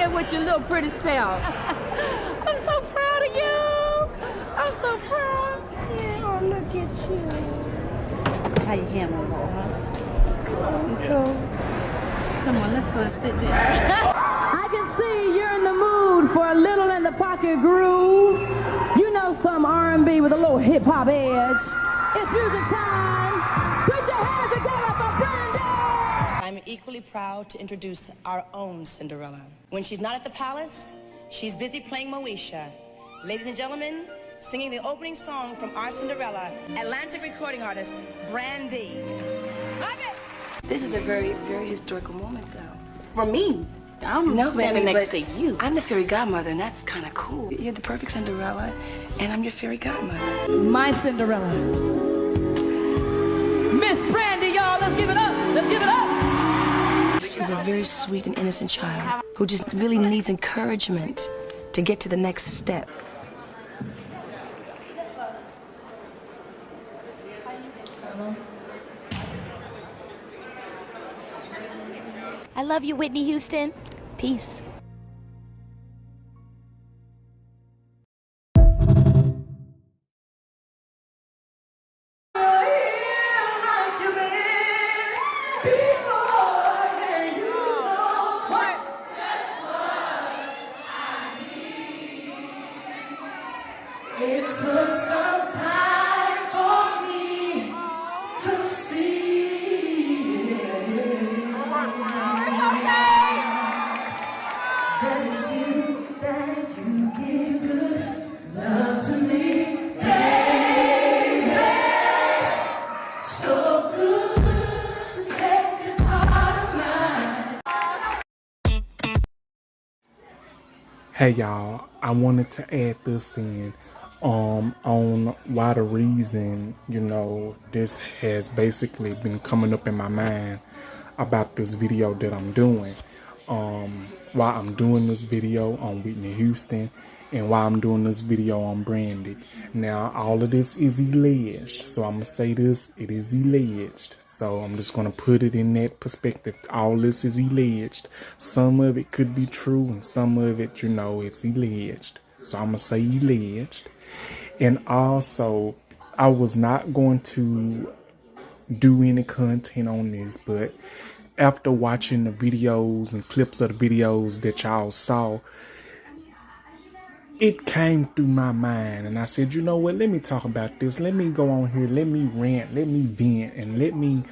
here with your little pretty self. I'm so proud of you. I'm so proud. Yeah, oh, look at you. How you handling that, huh? It's cool. It's cool. Come on, let's go and sit there. I can see you're in the mood for a little in the pocket groove. You know, some R&B with a little hip-hop edge. It's music time. Put your hands together for Brandy. I'm equally proud to introduce our own Cinderella. When she's not at the palace, she's busy playing Moesha. Ladies and gentlemen, singing the opening song from our Cinderella, Atlantic recording artist, Brandy. This is a very, very historical moment, though. For me, I'm standing next to you. I'm the fairy godmother, and that's kind of cool. You're the perfect Cinderella, and I'm your fairy godmother. My Cinderella. Miss Brandy, y'all, let's give it up. Let's give it up. She's a very sweet and innocent child who just really needs encouragement to get to the next step. I love you, Whitney Houston. Peace. It took some time for me to see that you give good love to me, baby. So good to take this heart of mine. Hey y'all, I wanted to add this in on why the reason, this has basically been coming up in my mind about this video that I'm doing. Why I'm doing this video on Whitney Houston and why I'm doing this video on Brandy. Now, all of this is alleged. So I'm going to say this, it is alleged. So I'm just going to put it in that perspective. All this is alleged. Some of it could be true and some of it, it's alleged. So I'm going to say alleged. And also, I was not going to do any content on this, but after watching the videos and clips of the videos that y'all saw, it came through my mind and I said, you know what, let me talk about this. Let me go on here, let me rant, let me vent, and let me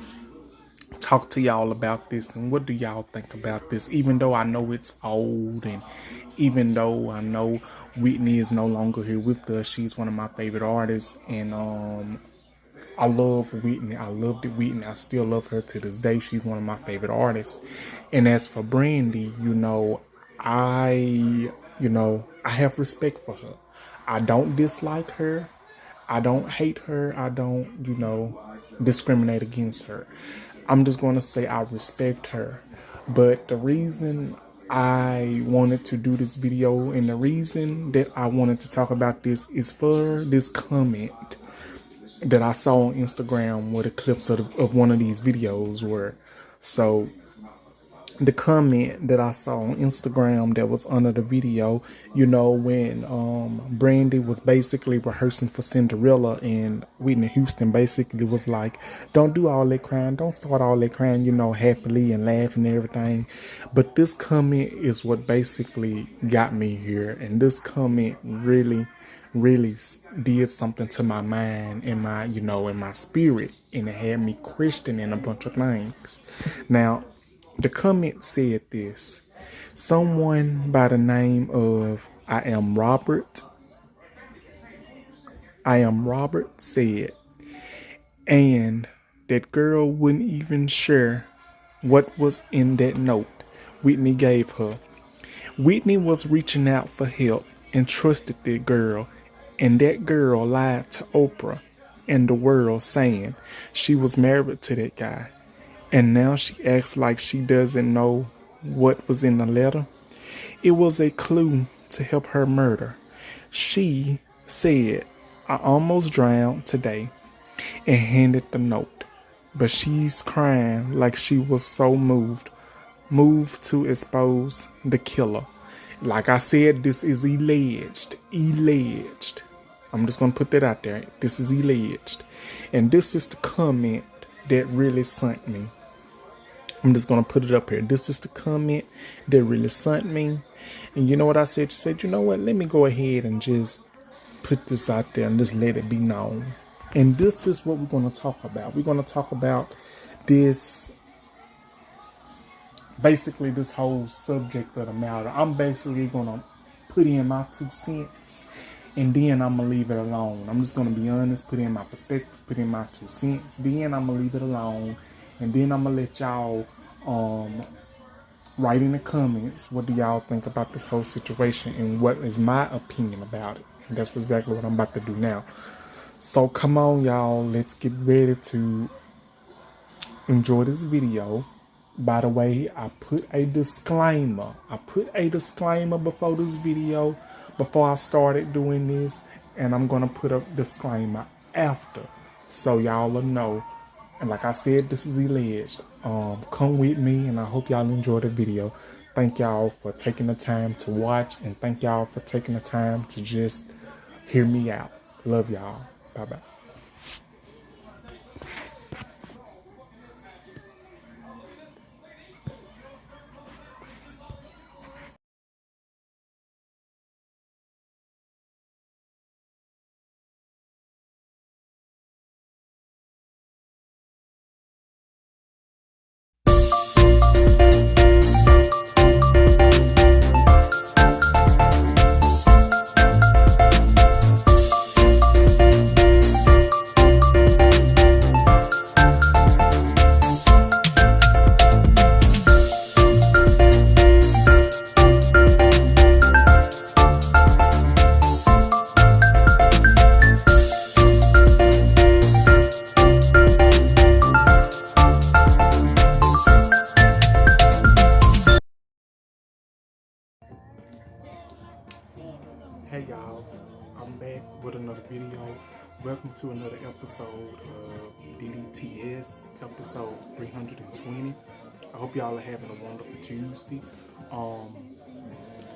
talk to y'all about this. And what do y'all think about this? Even though I know it's old, and even though I know Whitney is no longer here with us, she's one of my favorite artists, and I love Whitney. I loved Whitney. I still love her to this day. She's one of my favorite artists. And as for Brandy, I have respect for her. I don't dislike her. I don't hate her. I don't, discriminate against her. I'm just going to say I respect her. But the reason I wanted to do this video and the reason that I wanted to talk about this is for this comment that I saw on Instagram where the clips of one of these videos were. So the comment that I saw on Instagram that was under the video, when Brandy was basically rehearsing for Cinderella and Whitney Houston basically was like, don't do all that crying, don't start all that crying, happily and laughing and everything. But this comment is what basically got me here, and this comment really did something to my mind and my, in my spirit, and it had me questioning a bunch of things. Now, the comment said this: someone by the name of I am Robert said, and that girl wouldn't even share what was in that note Whitney gave her. Whitney was reaching out for help and trusted that girl, and that girl lied to Oprah and the world saying she was married to that guy. And now she acts like she doesn't know what was in the letter. It was a clue to help her murder. She said, I almost drowned today, and handed the note. But she's crying like she was so moved to expose the killer. Like I said, this is alleged. Alleged. I'm just going to put that out there. This is alleged. And this is the comment that really sent me. I'm just going to put it up here. This is the comment that really sent me. And you know what I said? She said, you know what? Let me go ahead and just put this out there and just let it be known. And this is what we're going to talk about. We're going to talk about this, basically this whole subject of the matter. I'm basically going to put in my 2 cents and then I'm going to leave it alone. I'm just going to be honest, put in my perspective, put in my 2 cents. Then I'm going to leave it alone. And then I'm going to let y'all write in the comments, what do y'all think about this whole situation and what is my opinion about it. And that's exactly what I'm about to do now. So come on, y'all, let's get ready to enjoy this video. By the way, I put a disclaimer. Before this video, before I started doing this, and I'm going to put a disclaimer after, so y'all will know. And like I said, this is alleged. Come with me, and I hope y'all enjoy the video. Thank y'all for taking the time to watch, and thank y'all for taking the time to just hear me out. Love y'all. Bye-bye. Hey y'all, I'm back with another video. Welcome to another episode of DDTS, episode 320. I hope y'all are having a wonderful Tuesday.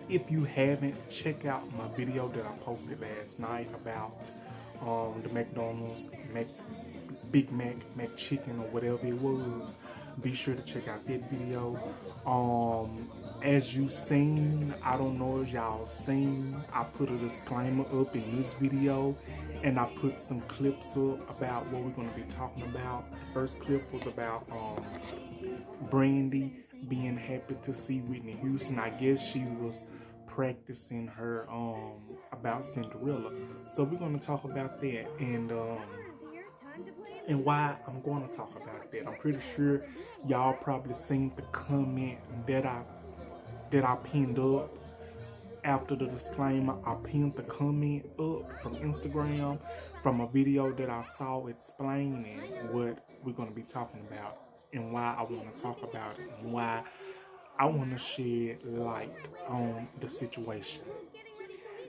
If you haven't, check out my video that I posted last night about the McDonald's Big Mac McChicken or whatever it was. Be sure to check out that video. As you seen, I don't know if y'all seen, I put a disclaimer up in this video and I put some clips up about what we're going to be talking about. The first clip was about Brandy being happy to see Whitney Houston. I guess she was practicing her about Cinderella. So we're going to talk about that and why I'm going to talk about that. I'm pretty sure y'all probably seen the comment that I pinned up after the disclaimer. I pinned the comment up from Instagram from a video that I saw explaining what we're going to be talking about and why I want to talk about it and why I want to shed light on the situation.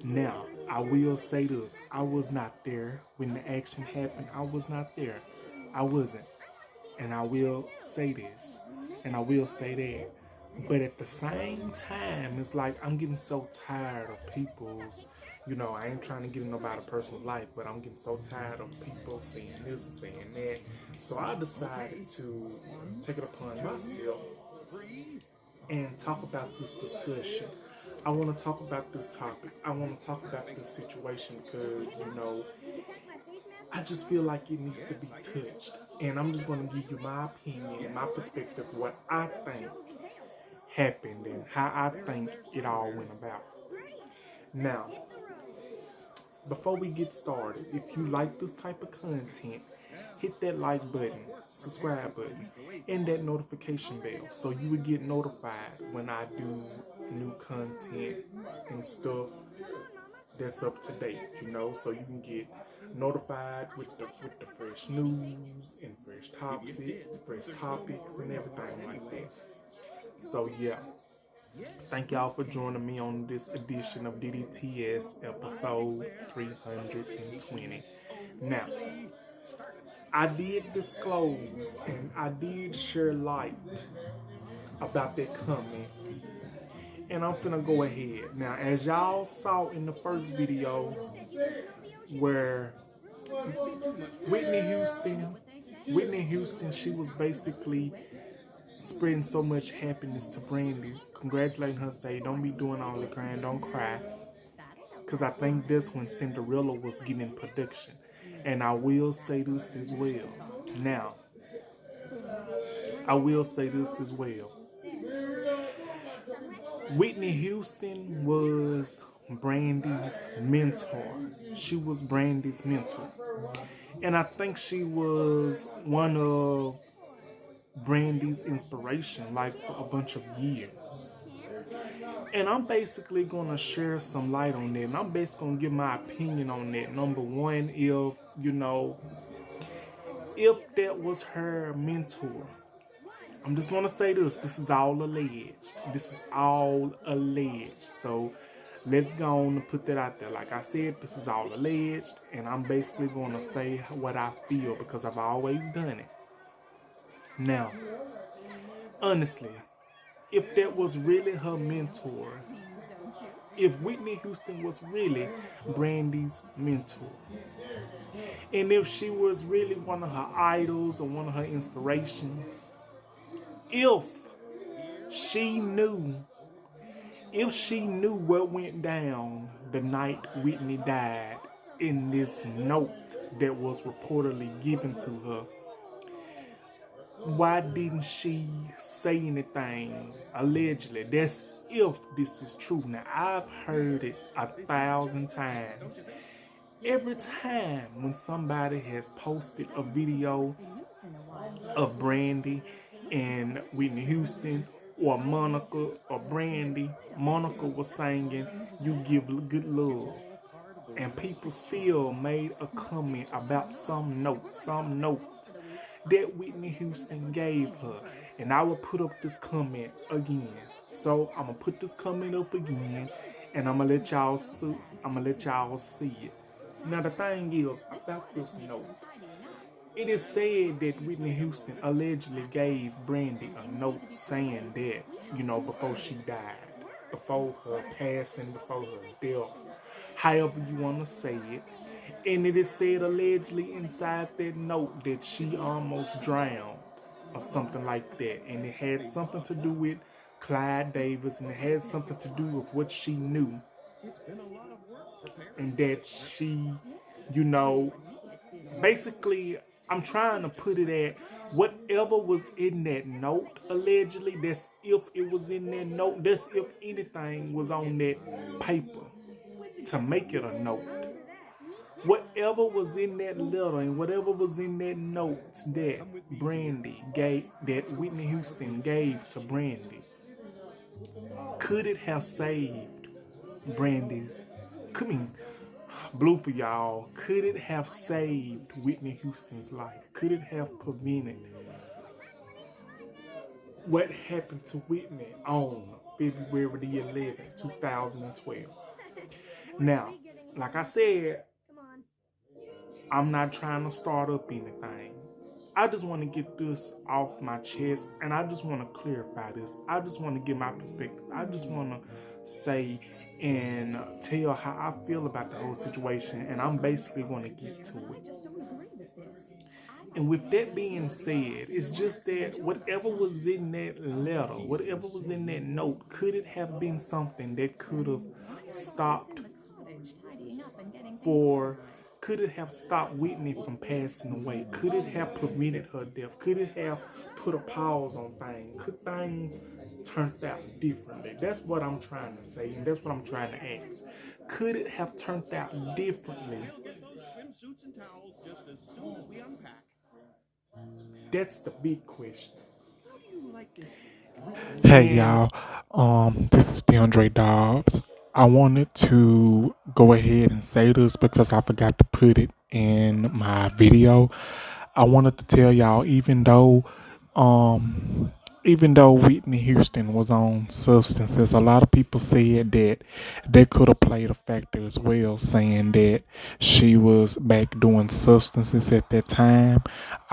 Now, I will say this. I was not there when the action happened. I was not there. I wasn't. And I will say this. And I will say that. But at the same time, it's like I'm getting so tired of people's, I ain't trying to get in nobody's personal life, but I'm getting so tired of people saying this and saying that. So I decided to take it upon myself and talk about this discussion. I want to talk about this topic. I want to talk about this situation because, I just feel like it needs to be touched. And I'm just going to give you my opinion, my perspective, what I think happened and how I think it all went about. Now, before we get started, if you like this type of content, hit that like button, subscribe button, and that notification bell so you would get notified when I do new content and stuff that's up to date, so you can get notified with the fresh news and fresh topics and everything like that. So yeah, thank y'all for joining me on this edition of DDTS episode 320. Now, I did disclose and I did share light about that comment. And I'm finna go ahead. Now, as y'all saw in the first video where Whitney Houston, she was basically spreading so much happiness to Brandy, congratulating her, say, don't be doing all the crying, don't cry. Because I think that's when Cinderella was getting production. And I will say this as well. Now, I will say this as well. Whitney Houston was Brandy's mentor. She was Brandy's mentor. And I think she was one of Brandy's inspiration, like for a bunch of years. And I'm basically going to share some light on that. And I'm basically going to give my opinion on that. Number one, if that was her mentor. I'm just going to say this. This is all alleged. This is all alleged. So let's go on and put that out there. Like I said, this is all alleged. And I'm basically going to say what I feel because I've always done it. Now, honestly, if that was really her mentor, if Whitney Houston was really Brandy's mentor, and if she was really one of her idols or one of her inspirations, if she knew what went down the night Whitney died in this note that was reportedly given to her, why didn't she say anything? Allegedly, that's if this is true. Now, I've heard it 1,000 times. Every time when somebody has posted a video of Brandy and Whitney Houston, or Monica or Brandy, Monica was singing, "You Give Good Love," and people still made a comment about some note that Whitney Houston gave her. And I will put up this comment again. So I'm gonna put this comment up again, and I'm gonna let y'all see it. Now the thing is about this note. It is said that Whitney Houston allegedly gave Brandy a note saying that, before she died, before her passing, before her death, however you want to say it. And it is said allegedly inside that note that she almost drowned or something like that. And it had something to do with Clyde Davis, and it had something to do with what she knew. And that she, basically, I'm trying to put it at whatever was in that note, allegedly, that's if it was in that note, that's if anything was on that paper to make it a note. Whatever was in that letter and whatever was in that note that Whitney Houston gave to Brandy, could it have saved Brandy's, blooper y'all, could it have saved Whitney Houston's life? Could it have prevented what happened to Whitney on February the 11th, 2012? Now, like I said, I'm not trying to start up anything. I just want to get this off my chest, and I just want to clarify this. I just want to get my perspective. I just want to say and tell how I feel about the whole situation, and I'm basically going to get to it. And with that being said, it's just that whatever was in that letter, whatever was in that note, could it have been something that could have stopped Whitney from passing away? Could it have prevented her death? Could it have put a pause on things? Could things turned out differently? That's what I'm trying to say, and that's what I'm trying to ask. Could it have turned out differently? That's the big question. Hey y'all, this is DeAndre Dobbs. I wanted to go ahead and say this because I forgot to put it in my video. I wanted to tell y'all, even though Whitney Houston was on substances, a lot of people said that they could have played a factor as well, saying that she was back doing substances at that time.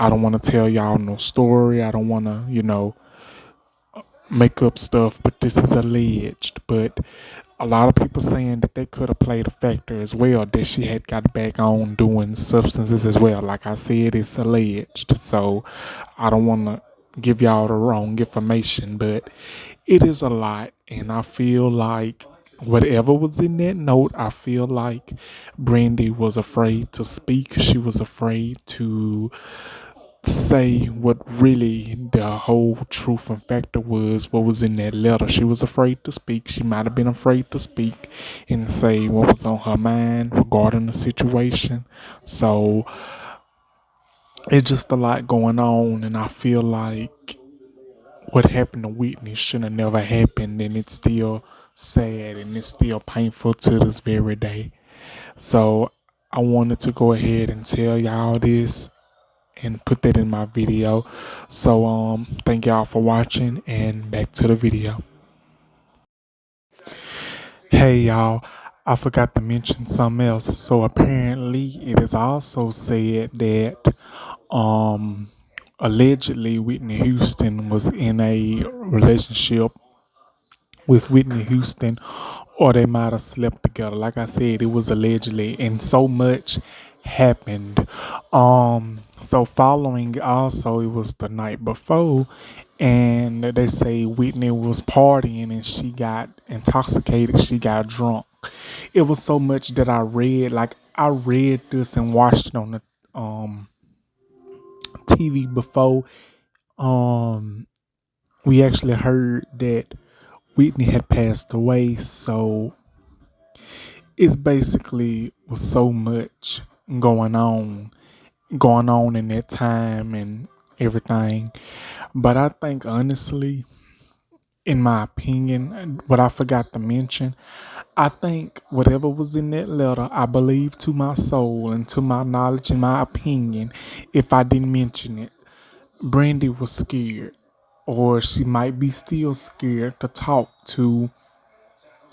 I don't want to tell y'all no story. I don't want to, make up stuff, but this is alleged. But a lot of people saying that they could have played a factor as well, that she had got back on doing substances as well. Like I said, it's alleged, so I don't want to give y'all the wrong information, but it is a lot, and I feel like whatever was in that note, I feel like Brandy was afraid to speak. She was afraid to say what really the whole truth and factor was, what was in that letter. She was afraid to speak. She might have been afraid to speak and say what was on her mind regarding the situation. So it's just a lot going on, and I feel like what happened to Whitney should have never happened, and it's still sad and it's still painful to this very day. So I wanted to go ahead and tell y'all this and put that in my video. So thank y'all for watching, and back to the video. Hey y'all, I forgot to mention something else. So apparently it is also said that allegedly Whitney Houston was in a relationship with Whitney Houston, or they might have slept together. Like I said, it was allegedly, and so much happened. So following also, it was the night before, and they say Whitney was partying and she got intoxicated. She got drunk. It was so much that I read. Like I read this and watched it on the TV before. We actually heard that Whitney had passed away, so it's basically was so much going on in that time and everything. But I think honestly, in my opinion, what I forgot to mention, I think whatever was in that letter, I believe to my soul and to my knowledge and my opinion, if I didn't mention it, Brandy was scared, or she might be still scared to talk to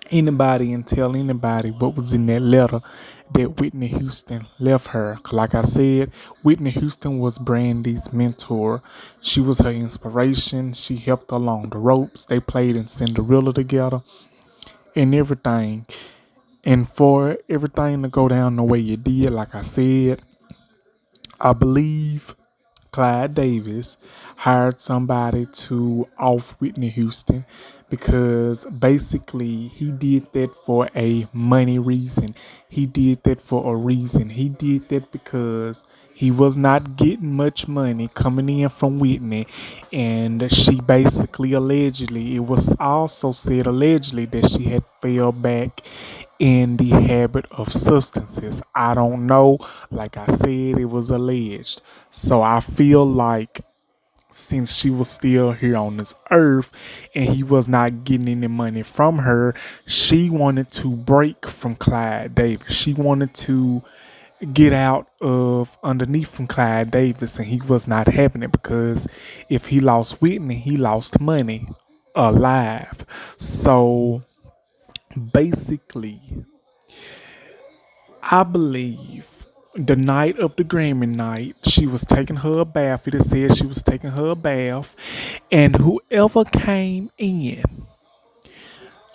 anybody and tell anybody what was in that letter that Whitney Houston left her. Like I said, Whitney Houston was Brandy's mentor. She was her inspiration. She helped her along the ropes. They played in Cinderella together and everything. And for everything to go down the way it did, like I said, I believe Clyde Davis hired somebody to off Whitney Houston, because basically he did that for a money reason. He did that for a reason. He did that because he was not getting much money coming in from Whitney, and she basically allegedly, it was also said allegedly that she had fell back in the habit of substances. I don't know. Like I said, it was alleged. So I feel like since she was still here on this earth and he was not getting any money from her, she wanted to break from Clyde Davis. She wanted to get out of underneath from Clyde Davis, and he was not having it, because if he lost Whitney, he lost money alive. So basically, I believe the night of the Grammy night, she was taking her a bath. It is said she was taking her a bath, and whoever came in,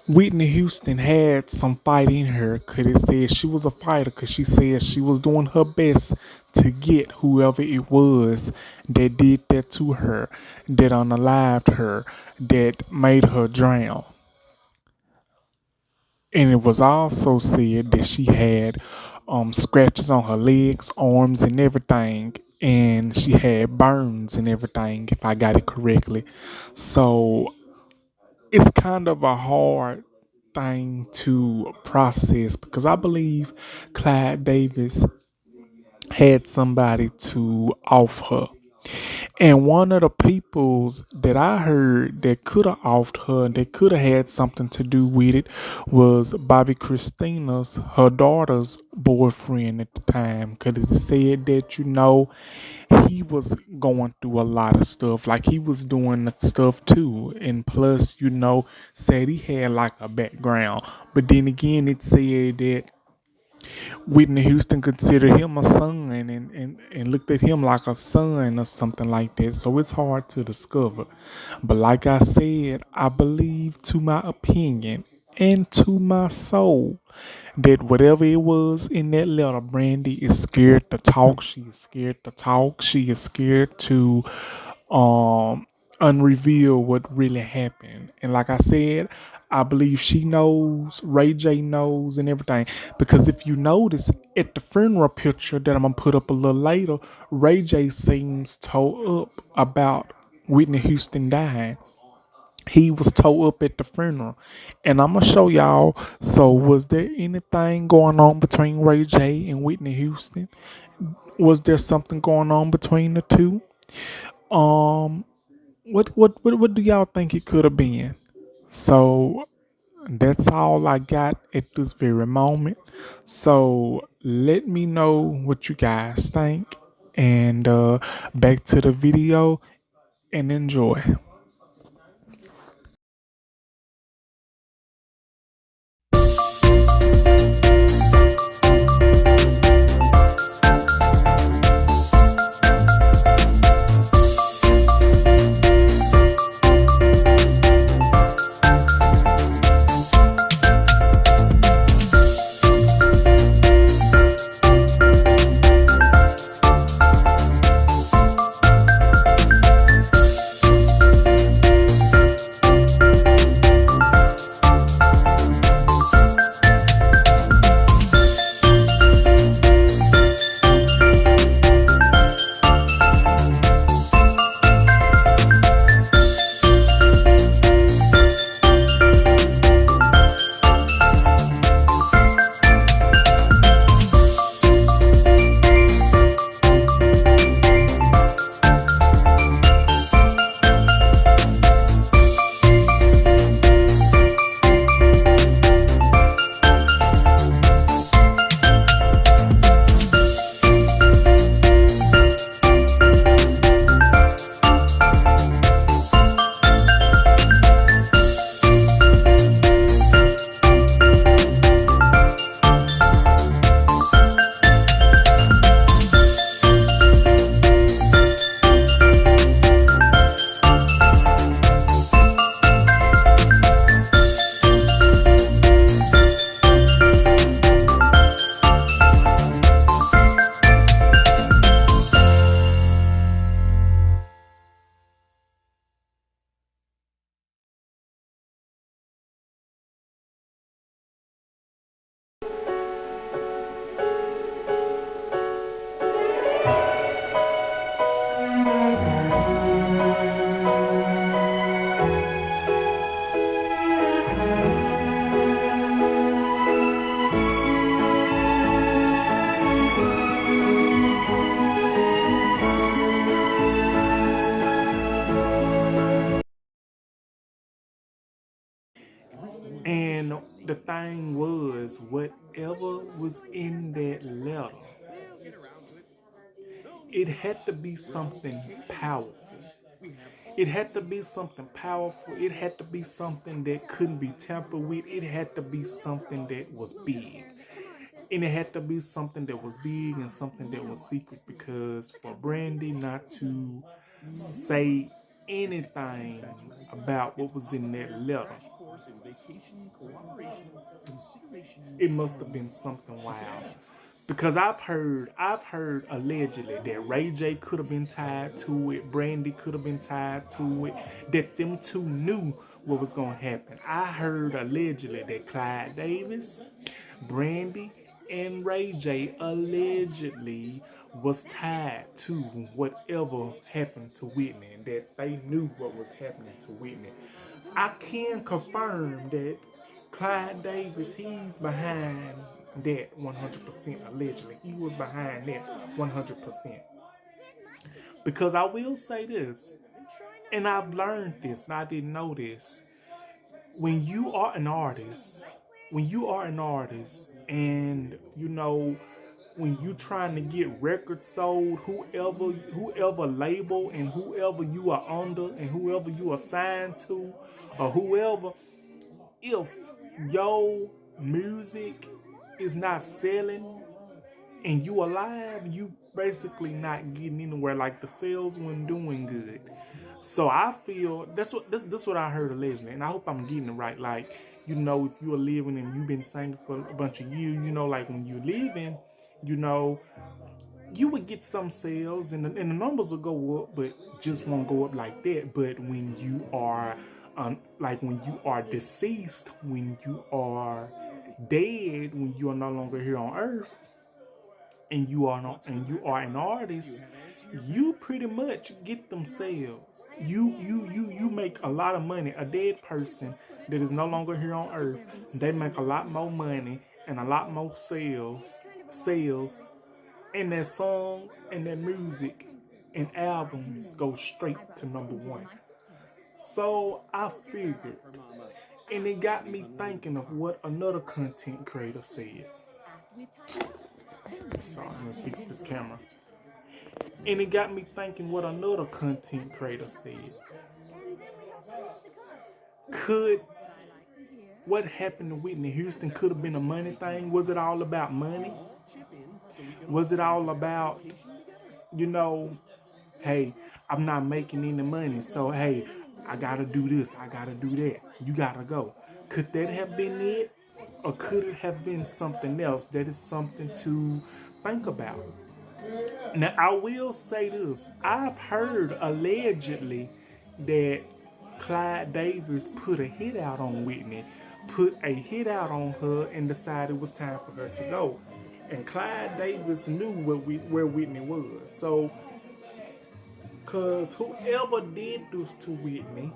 Whitney Houston had some fight in her, because it said she was a fighter, because she said she was doing her best to get whoever it was that did that to her, that unalived her, that made her drown. And it was also said that she had scratches on her legs, arms, and everything. And she had burns and everything, if I got it correctly. So it's kind of a hard thing to process, because I believe Clyde Davis had somebody to off her. And one of the peoples that I heard that could have offed her, that could have had something to do with it, was Bobby Christina's, her daughter's boyfriend at the time. Because it said that, he was going through a lot of stuff. Like he was doing stuff too. And plus, said he had like a background. But then again, it said that Whitney Houston considered him a son and looked at him like a son or something like that. So it's hard to discover. But like I said, I believe to my opinion and to my soul that whatever it was in that letter, Brandy is scared to talk. She is scared to talk. She is scared to um unreveal what really happened. And like I said, I believe she knows, Ray J knows, and everything. Because if you notice at the funeral picture that I'm gonna put up a little later, Ray J seems tore up about Whitney Houston dying. He was tore up at the funeral. And I'm gonna show y'all. So was there anything going on between Ray J and Whitney Houston? Was there something going on between the two? Um what do y'all think it could have been? So that's all I got at this very moment. So let me know what you guys think, and back to the video and enjoy. And the thing was, whatever was in that letter, it had to be something powerful. It had to be something powerful. It had to be something that couldn't be tampered with. It had to be something that was big. And it had to be something that was big and something that was secret, because for Brandy not to say anything about what was in that letter, it must have been something wild. Because I've heard allegedly that Ray J could have been tied to it, Brandy could have been tied to it, that them two knew what was gonna happen. I heard allegedly that Clyde Davis, Brandy, and Ray J allegedly was tied to whatever happened to Whitney, and that they knew what was happening to Whitney. I can confirm that Clyde Davis, he's behind that 100%. Allegedly, he was behind that 100%. Because I will say this, and I've learned this, and I didn't know this. When you are an artist, and when you trying to get records sold, whoever label and whoever you are under and whoever you are signed to, or whoever, if your music is not selling and you alive, you basically not getting anywhere. Like the sales weren't doing good. So I feel that's what I heard allegedly, and I hope I'm getting it right. Like, you know, if you're living and you've been singing for a bunch of years, you know, like when you're living, you know, you would get some sales and the numbers will go up, but just won't go up like that. But when you are like when you are deceased, when you are dead, when you are no longer here on earth, and you are not, and you are an artist, you pretty much get them sales. You make a lot of money. A dead person that is no longer here on earth, they make a lot more money and a lot more sales, and their songs and their music and albums go straight to #1. So I figured, and it got me thinking of what another content creator said. So I'm gonna fix this camera. And it got me thinking what another content creator said. Could what happened to Whitney Houston could have been a money thing? Was it all about money? Was it all about, you know, hey, I'm not making any money, so hey, I gotta do this, I gotta do that. You gotta go. Could that have been it? Or could it have been something else? That is something to think about. Now, I will say this. I've heard allegedly that Clyde Davis put a hit out on Whitney, put a hit out on her, and decided it was time for her to go. And Clyde Davis knew where Whitney was. So, because whoever did this to Whitney,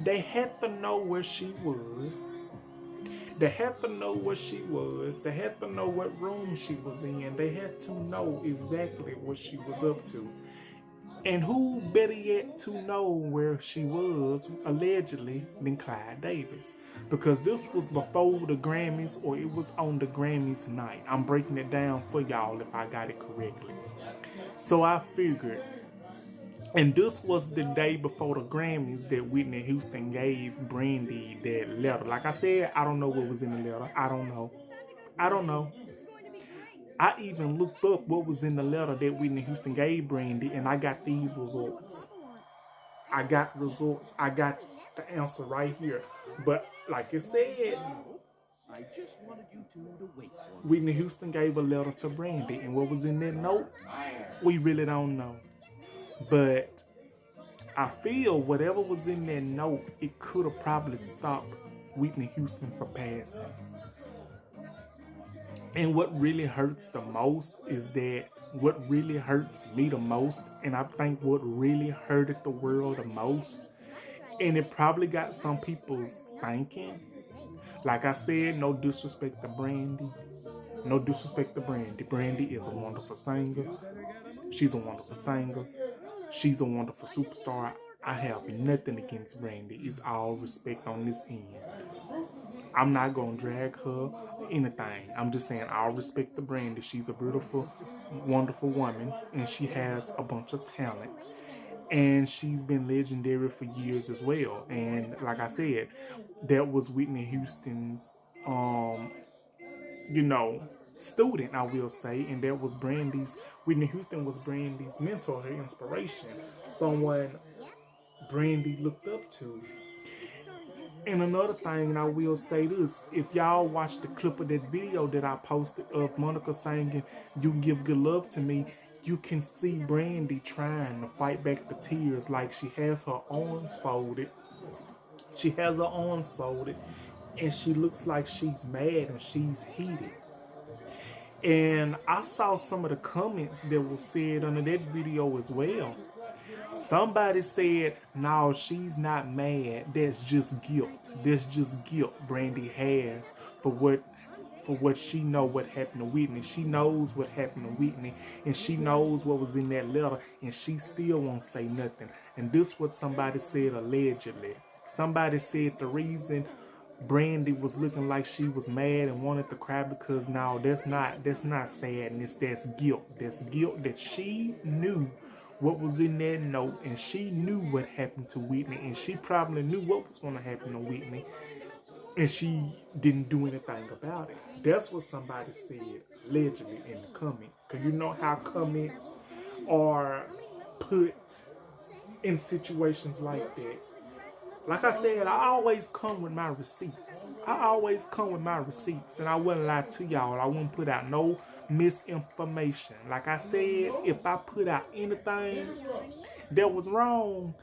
they had to know where she was. They had to know where she was. They had to know what room she was in. They had to know exactly what she was up to. And who better yet to know where she was, allegedly, than Clyde Davis? Because this was before the Grammys, or it was on the Grammys night. I'm breaking it down for y'all if I got it correctly. So I figured, and this was the day before the Grammys that Whitney Houston gave Brandy that letter. Like I said, I don't know what was in the letter. I don't know. I even looked up what was in the letter that Whitney Houston gave Brandy, and I got these results. I got the answer right here. But like I said, I just wanted you two to wait for me. Whitney Houston gave a letter to Brandy, and what was in that note, we really don't know. But I feel whatever was in that note, it could have probably stopped Whitney Houston from passing. And what really hurts the most is that what really hurts me the most, and I think what really hurted the world the most, and it probably got some people's thinking. Like I said, no disrespect to Brandy. No disrespect to Brandy. Brandy is a wonderful singer. She's a wonderful singer. She's a wonderful superstar. I have nothing against Brandy. It's all respect on this end. I'm not going to drag her or anything. I'm just saying all respect to Brandy. She's a beautiful, wonderful woman, and she has a bunch of talent. And she's been legendary for years as well. And like I said, that was Whitney Houston's, student, I will say. And that was Whitney Houston was Brandy's mentor, her inspiration. Someone Brandy looked up to. And another thing, and I will say this, if y'all watch the clip of that video that I posted of Monica singing "You Give Good Love to Me," you can see Brandy trying to fight back the tears, like she has her arms folded. She has her arms folded, and she looks like she's mad and she's heated. And I saw some of the comments that were said under that video as well. Somebody said, no, she's not mad. That's just guilt. That's just guilt Brandy has for what she know what happened to Whitney. She knows what happened to Whitney, and she knows what was in that letter, and she still won't say nothing. And this is what somebody said allegedly. Somebody said the reason Brandy was looking like she was mad and wanted to cry because no, that's not sadness, that's guilt. That's guilt that she knew what was in that note, and she knew what happened to Whitney, and she probably knew what was going to happen to Whitney. and she didn't do anything about it. That's what somebody said allegedly in the comments. Because you know how comments are put in situations like that. Like I said, I always come with my receipts. And I wouldn't lie to y'all. I wouldn't put out no misinformation. Like I said, if I put out anything that was wrong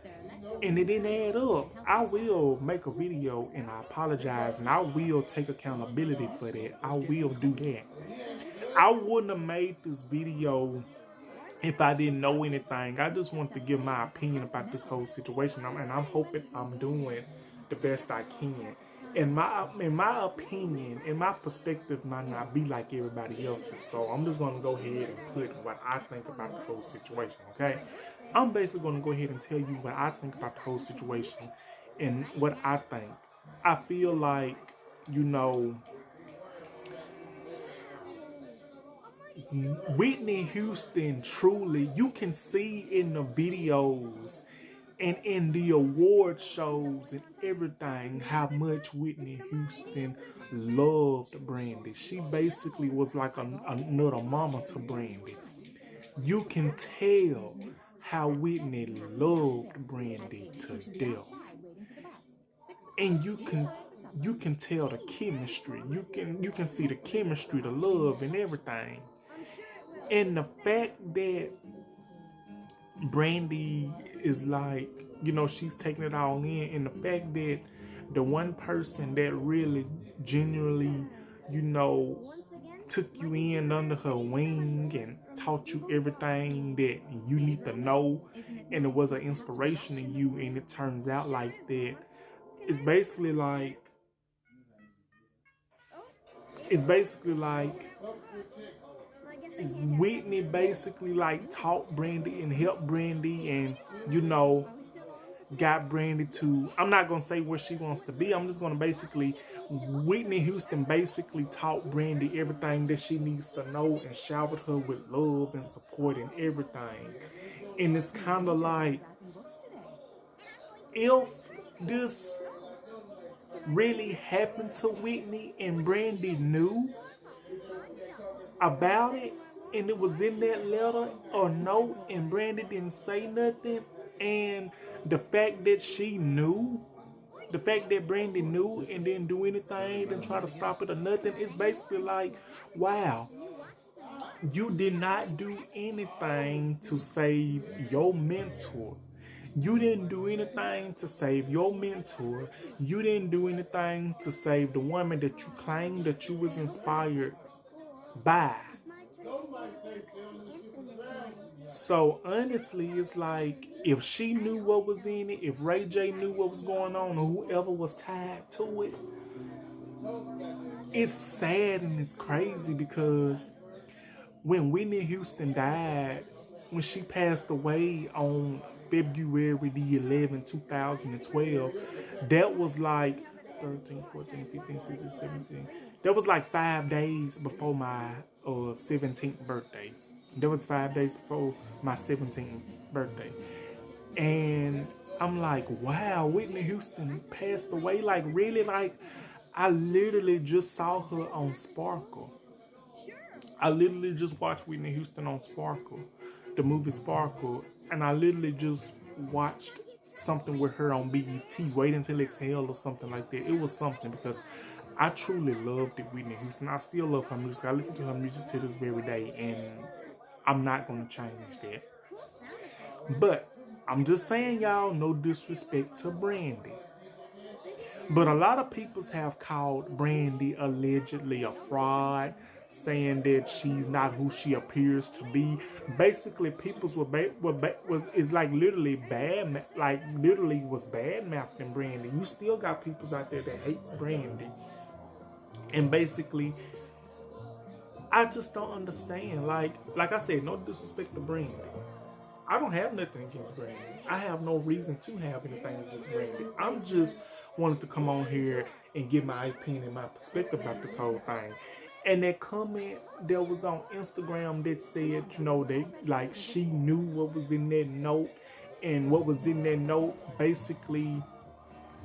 and it didn't add up, I will make a video and I apologize and I will take accountability for that. I will do that. I wouldn't have made this video if I didn't know anything. I just want to give my opinion about this whole situation, and I'm hoping I'm doing the best I can. In my opinion, in my perspective, might not be like everybody else's. So I'm just gonna go ahead and put what I think about the whole situation. Okay, I'm basically gonna go ahead and tell you what I think about the whole situation and what I think. I feel like, you know, Whitney Houston truly, you can see in the videos and in the award shows and everything how much Whitney Houston loved Brandy. She basically was like another mama to Brandy. You can tell how Whitney loved Brandy to death. And you can tell the chemistry. You can see the chemistry, the love and everything. And the fact that Brandy is like, you know, she's taking it all in, and the fact that the one person that really genuinely, you know, took you in under her wing and taught you everything that you need to know, and it was an inspiration to you, and it turns out like that, it's basically like Whitney basically like taught Brandy and helped Brandy and, you know, got Brandy to, I'm not going to say where she wants to be. I'm just going to basically, Whitney Houston basically taught Brandy everything that she needs to know and showered her with love and support and everything. And it's kind of like, if this really happened to Whitney and Brandy knew about it, and it was in that letter or note, and Brandy didn't say nothing, and the fact that she knew, the fact that Brandy knew and didn't do anything, didn't try to stop it or nothing, it's basically like, wow, you did not do anything to save your mentor. You didn't do anything to save your mentor. You didn't do anything to save the woman that you claimed that you was inspired by. So honestly, it's like, if she knew what was in it, if Ray J knew what was going on, or whoever was tied to it, it's sad and it's crazy, because when Whitney Houston died, when she passed away on February the 11th, 2012, that was like 13, 14, 15, 16, 17. That was like 5 days before my 17th birthday. That was 5 days before my 17th birthday. And I'm like, wow, Whitney Houston passed away. Like, really? Like, I literally just saw her on Sparkle. I literally just watched Whitney Houston on Sparkle, the movie Sparkle. And I literally just watched something with her on BET, Wait Until Exhale or something like that. It was something, because I truly loved it, Whitney Houston. I still love her music. I listen to her music to this very day, and I'm not going to change that. But I'm just saying, y'all, no disrespect to Brandy, but a lot of people have called Brandy allegedly a fraud, saying that she's not who she appears to be. Basically, people's was like literally bad, like literally was bad mouthing Brandy. You still got people out there that hates Brandy, and basically, I just don't understand. Like I said, no disrespect to Brandy. I don't have nothing against Brandy. I have no reason to have anything against Brandy. I'm just wanted to come on here and give my opinion and my perspective about this whole thing. And that comment that was on Instagram that said, you know, that like she knew what was in that note, and what was in that note basically,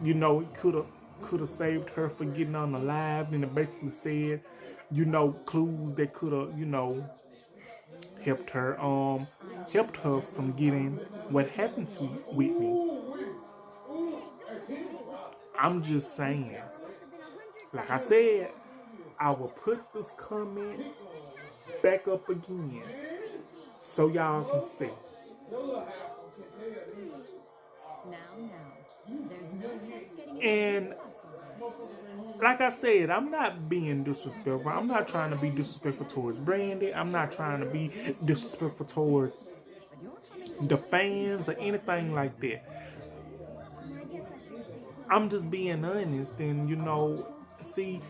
you know, it could have, could have saved her from getting unalived, and it basically said, you know, clues that could have, you know, helped her from getting what happened to Whitney. I'm just saying, like I said, I will put this comment back up again so y'all can see. And like I said, I'm not being disrespectful. I'm not trying to be disrespectful towards Brandy. I'm not trying to be disrespectful towards the fans or anything like that. I'm just being honest, and you know, see,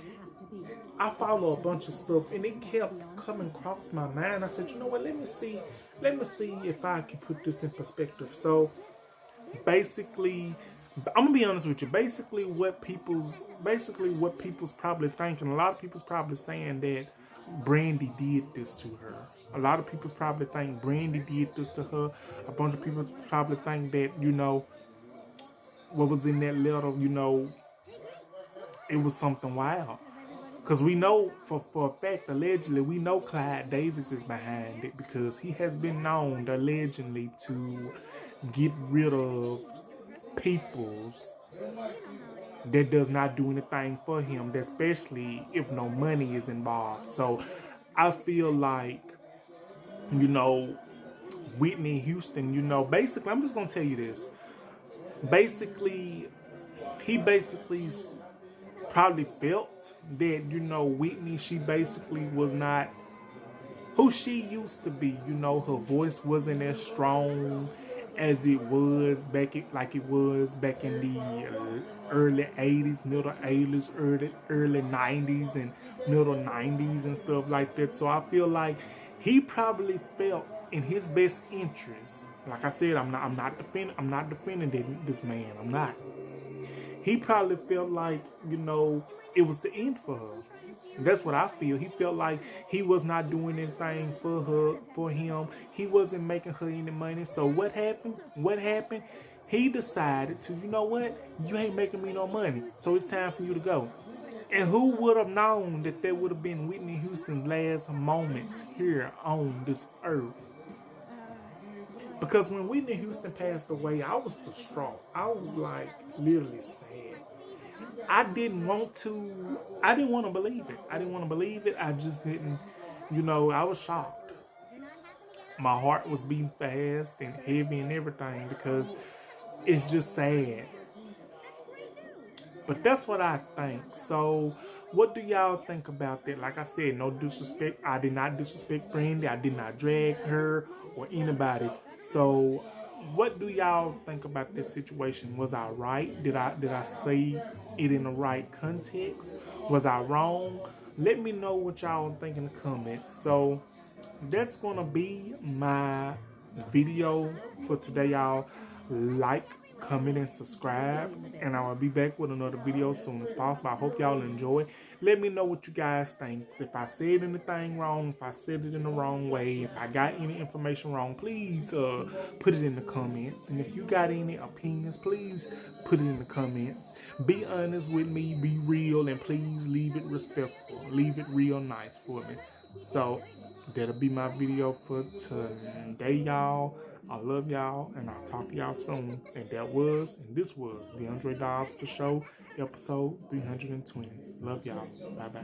I follow a bunch of stuff, and it kept coming across my mind. I said, you know what? Let me see if I can put this in perspective. So, basically, I'm gonna be honest with you. Basically, what people's probably thinking. A lot of people's probably saying that Brandy did this to her. A lot of people's probably think Brandy did this to her. A bunch of people probably think that, you know, what was in that letter, you know, it was something wild. Because we know for a fact, allegedly, we know Clyde Davis is behind it, because he has been known allegedly to get rid of peoples that does not do anything for him, especially if no money is involved. So I feel like, you know, Whitney Houston, you know, basically, I'm just going to tell you this. Basically, he basically probably felt that, you know, Whitney, she basically was not who she used to be. You know, her voice wasn't as strong as it was back in the early 80s, middle 80s, early 90s and middle 90s and stuff like that. So I feel like he probably felt in his best interest. Like I said, I'm not defending this man. I'm not. He probably felt like, you know, it was the end for her. And that's what I feel. He felt like he was not doing anything for him. He wasn't making her any money. So what happens? What happened? He decided to, you know what? You ain't making me no money. So it's time for you to go. And who would have known that there would have been Whitney Houston's last moments here on this earth? Because when Whitney Houston passed away, I was distraught. I was like literally sad. I didn't want to believe it. I just didn't, you know, I was shocked. My heart was beating fast and heavy and everything, because it's just sad. But that's what I think. So what do y'all think about that? Like I said, no disrespect. I did not disrespect Brandy. I did not drag her or anybody. So what do y'all think about this situation? Was I right? Did I say it in the right context? Was I wrong? Let me know what y'all think in the comments. So that's gonna be my video for today, y'all. Like, comment, and subscribe, and I will be back with another video as soon as possible. I hope y'all enjoy. Let me know what you guys think. If I said anything wrong, if I said it in the wrong way, if I got any information wrong, please put it in the comments. And if you got any opinions, please put it in the comments. Be honest with me, be real, and please leave it respectful. Leave it real nice for me. So that'll be my video for today, y'all. I love y'all, and I'll talk to y'all soon. And this was the Andre Dobbs The Show, episode 320. Love y'all. Bye-bye.